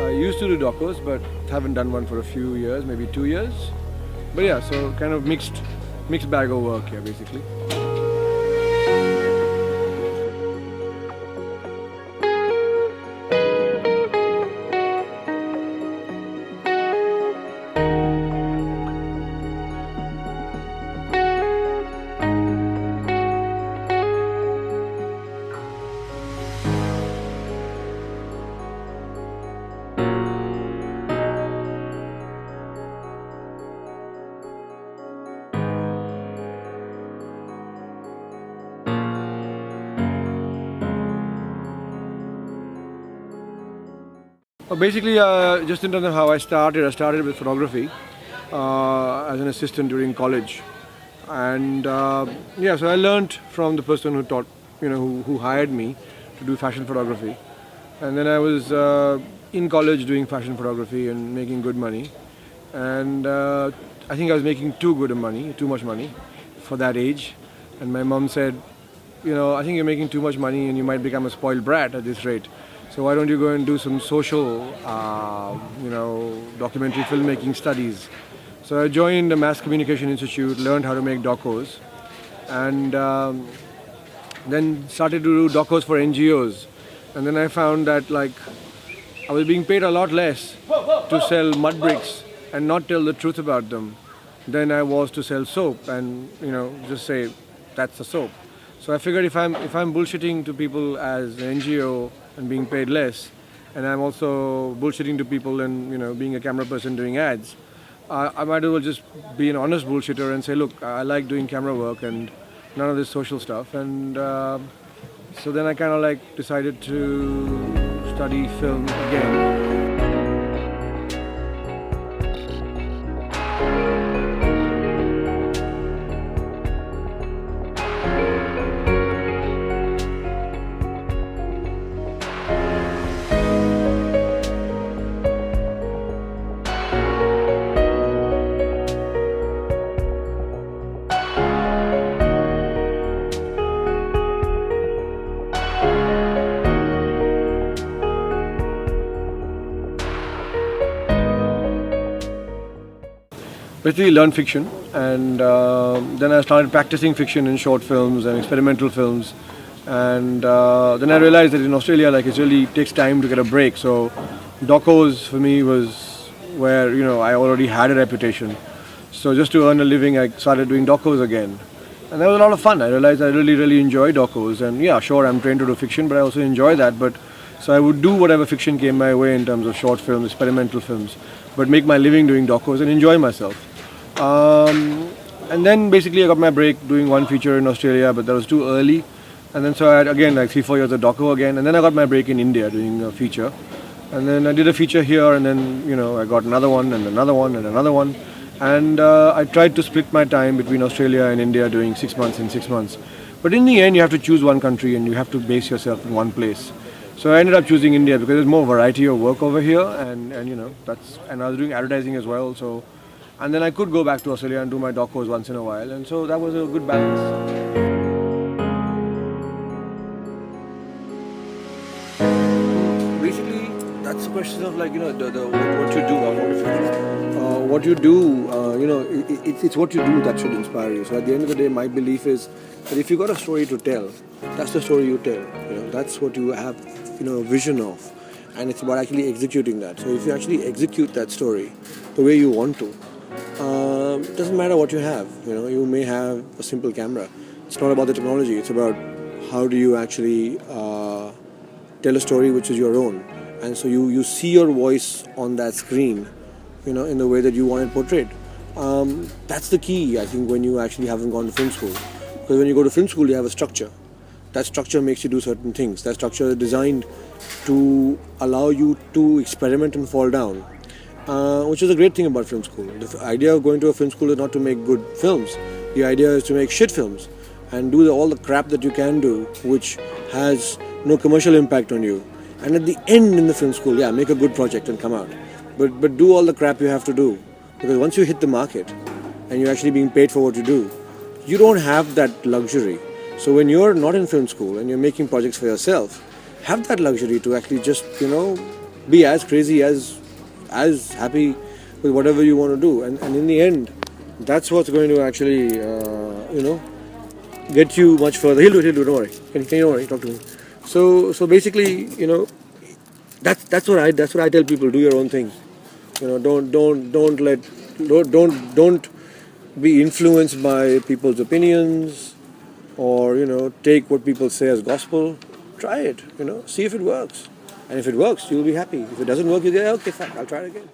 Used to do docos, but haven't done one for a few years, maybe 2 years. But yeah, so kind of mixed bag of work here, basically. Basically, just in terms of how I started with photography as an assistant during college, and yeah, so I learned from the person who taught, who hired me to do fashion photography, and then I was in college doing fashion photography and making good money, and I think I was making too much money for that age, and my mom said, I think you're making too much money and you might become a spoiled brat at this rate. So why don't you go and do some social, documentary filmmaking studies? So I joined the Mass Communication Institute, learned how to make docos, and then started to do docos for NGOs. And then I found that I was being paid a lot less to sell mud bricks and not tell the truth about them than I was to sell soap and just say that's a soap. So I figured if I'm bullshitting to people as an NGO and being paid less, and I'm also bullshitting to people and being a camera person doing ads, I might as well just be an honest bullshitter and say, look, I like doing camera work and none of this social stuff. And so then I kind of decided to study film again. Basically learned fiction, and then I started practicing fiction in short films and experimental films, and then I realized that in Australia it really takes time to get a break. So docos for me was where I already had a reputation, so just to earn a living I started doing docos again, and that was a lot of fun. I realized I really enjoy docos, and yeah, sure, I'm trained to do fiction, but I also enjoy that. But so I would do whatever fiction came my way in terms of short films, experimental films, but make my living doing docos and enjoy myself. And then basically I got my break doing one feature in Australia, but that was too early. And then so I had again 3-4 years of doco again, and then I got my break in India doing a feature. And then I did a feature here, and then I got another one and another one and another one. And I tried to split my time between Australia and India, doing 6 months and 6 months. But in the end you have to choose one country and you have to base yourself in one place. So I ended up choosing India because there's more variety of work over here, and I was doing advertising as well. So. And then I could go back to Australia and do my docos once in a while, and so that was a good balance. Basically, that's a question of what you do. What you do, it's what you do that should inspire you. So at the end of the day, my belief is that if you got a story to tell, that's the story you tell. That's what you have, a vision of, and it's about actually executing that. So if you actually execute that story the way you want to. It doesn't matter what you have. You may have a simple camera. It's not about the technology. It's about how do you actually tell a story which is your own. And so you see your voice on that screen, in the way that you want it portrayed. That's the key, I think, when you actually haven't gone to film school. Because when you go to film school, you have a structure. That structure makes you do certain things. That structure is designed to allow you to experiment and fall down. Which is a great thing about film school. The idea of going to a film school is not to make good films. The idea is to make shit films and do all the crap that you can do, which has no commercial impact on you. And at the end in the film school, make a good project and come out. But do all the crap you have to do. Because once you hit the market and you're actually being paid for what you do, you don't have that luxury. So when you're not in film school and you're making projects for yourself, have that luxury to actually just, be as crazy, as happy with whatever you want to do, and in the end, that's what's going to actually get you much further. He'll do. Don't worry. Don't worry. Talk to me. So basically, that's what I tell people. Do your own thing. Don't be influenced by people's opinions, or take what people say as gospel. Try it. See if it works, and if it works, you'll be happy. If it doesn't work, you get, okay, fine, I'll try it again.